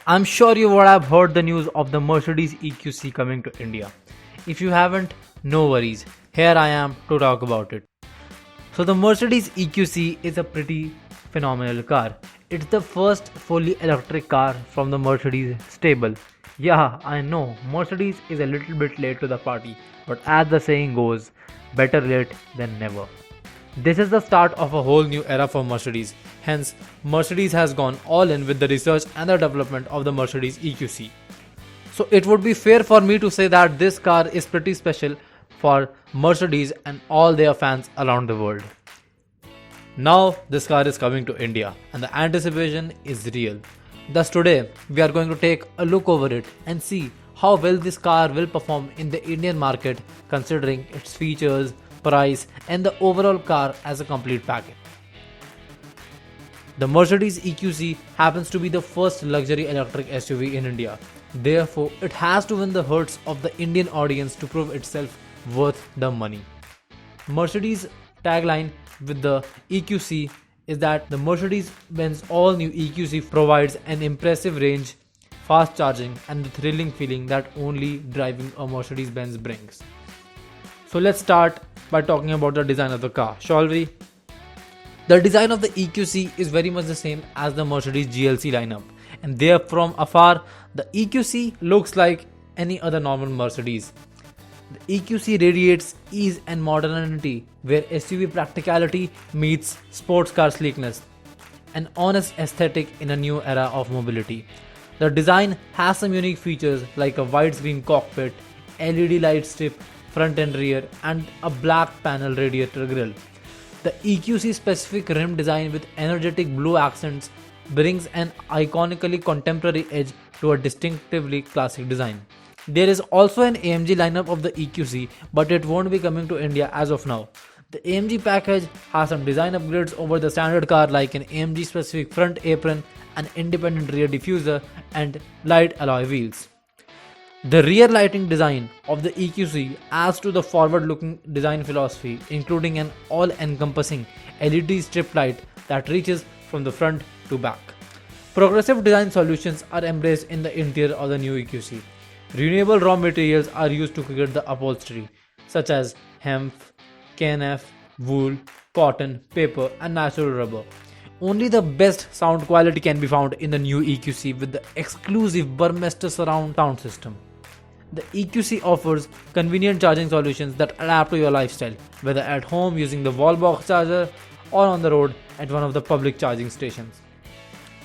I'm sure you would have heard the news of the Mercedes EQC coming to India. If you haven't, no worries. Here I am to talk about it. So the Mercedes EQC is a pretty phenomenal car. It's the first fully electric car from the Mercedes stable. Yeah, I know, Mercedes is a little bit late to the party, but as the saying goes, better late than never. This is the start of a whole new era for Mercedes. Hence, Mercedes has gone all in with the research and the development of the Mercedes EQC. So it would be fair for me to say that this car is pretty special for Mercedes and all their fans around the world. Now this car is coming to India and the anticipation is real. Thus today we are going to take a look over it and see how well this car will perform in the Indian market considering its features, price and the overall car as a complete package. The Mercedes EQC happens to be the first luxury electric SUV in India. Therefore, it has to win the hearts of the Indian audience to prove itself worth the money. Mercedes tagline with the EQC is that the Mercedes-Benz all-new EQC provides an impressive range, fast charging and the thrilling feeling that only driving a Mercedes-Benz brings. So let's start by talking about the design of the car, shall we? The design of the EQC is very much the same as the Mercedes GLC lineup, and there from afar, the EQC looks like any other normal Mercedes. The EQC radiates ease and modernity, where SUV practicality meets sports car sleekness, an honest aesthetic in a new era of mobility. The design has some unique features like a widescreen cockpit, LED light strip front and rear, and a black panel radiator grille. The EQC specific rim design with energetic blue accents brings an iconically contemporary edge to a distinctively classic design. There is also an AMG lineup of the EQC, but it won't be coming to India as of now. The AMG package has some design upgrades over the standard car like an AMG specific front apron, an independent rear diffuser, and light alloy wheels. The rear lighting design of the EQC adds to the forward-looking design philosophy, including an all-encompassing LED strip light that reaches from the front to back. Progressive design solutions are embraced in the interior of the new EQC. Renewable raw materials are used to create the upholstery, such as hemp, KNF, wool, cotton, paper, and natural rubber. Only the best sound quality can be found in the new EQC with the exclusive Burmester surround sound system. The EQC offers convenient charging solutions that adapt to your lifestyle, whether at home using the wall box charger or on the road at one of the public charging stations.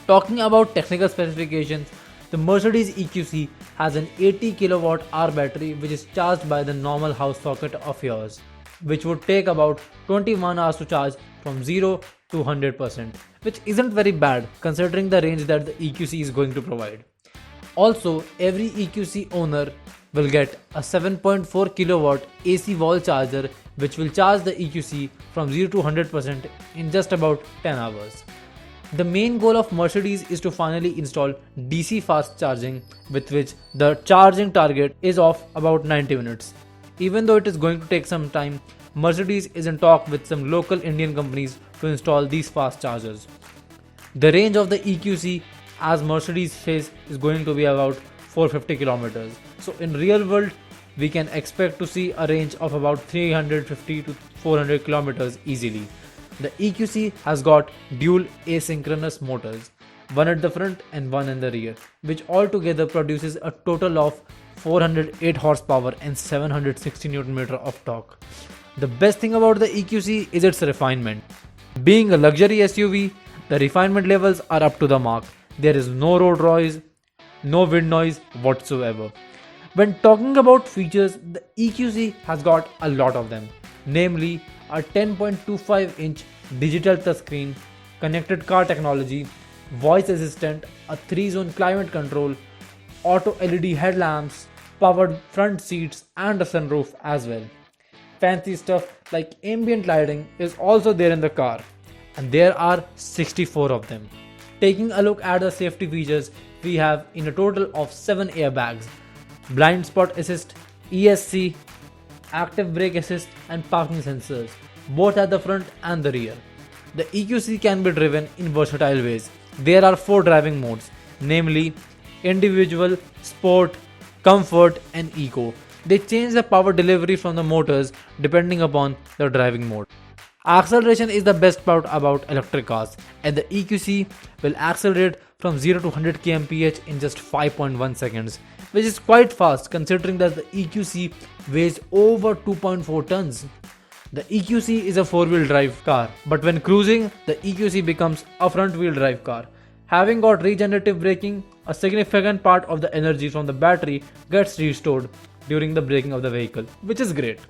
Talking about technical specifications, the Mercedes EQC has an 80 kWh battery which is charged by the normal house socket of yours, which would take about 21 hours to charge from 0 to 100%, which isn't very bad considering the range that the EQC is going to provide. Also, every EQC owner will get a 7.4 kW AC wall charger which will charge the EQC from 0 to 100% in just about 10 hours. The main goal of Mercedes is to finally install DC fast charging, with which the charging target is of about 90 minutes. Even though it is going to take some time, Mercedes is in talk with some local Indian companies to install these fast chargers. The range of the EQC as Mercedes says is going to be about 450 kilometers. So in real world, we can expect to see a range of about 350 to 400 kilometers easily. The EQC has got dual asynchronous motors, one at the front and one in the rear, which altogether produces a total of 408 horsepower and 760 Nm of torque. The best thing about the EQC is its refinement. Being a luxury SUV, the refinement levels are up to the mark. There is no road noise, no wind noise whatsoever. When talking about features, the EQC has got a lot of them, namely a 10.25-inch digital touchscreen, connected car technology, voice assistant, a 3-zone climate control, auto LED headlamps, powered front seats and a sunroof as well. Fancy stuff like ambient lighting is also there in the car, and there are 64 of them. Taking a look at the safety features, we have in a total of 7 airbags, blind spot assist, ESC, active brake assist and parking sensors, both at the front and the rear. The EQC can be driven in versatile ways. There are 4 driving modes, namely individual, sport, comfort and eco. They change the power delivery from the motors depending upon the driving mode. Acceleration is the best part about electric cars, and the EQC will accelerate from 0 to 100 kmph in just 5.1 seconds, which is quite fast considering that the EQC weighs over 2.4 tons. The EQC is a four-wheel drive car, but when cruising, the EQC becomes a front-wheel drive car. Having got regenerative braking, a significant part of the energy from the battery gets restored during the braking of the vehicle, which is great.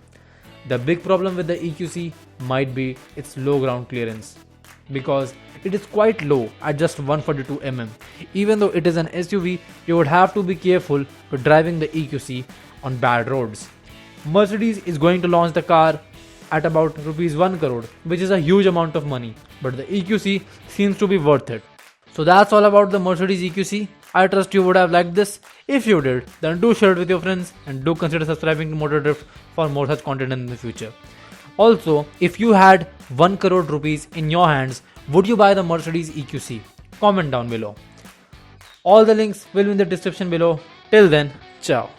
The big problem with the EQC might be its low ground clearance, because it is quite low at just 142 mm. Even though it is an SUV, you would have to be careful with driving the EQC on bad roads. Mercedes is going to launch the car at about rupees 1 crore, which is a huge amount of money, but the EQC seems to be worth it. So that's all about the Mercedes EQC. I trust you would have liked this. If you did, then do share it with your friends and do consider subscribing to Motor Drift for more such content in the future. Also, if you had 1 crore rupees in your hands, would you buy the Mercedes EQC? Comment down below. All the links will be in the description below. Till then, ciao.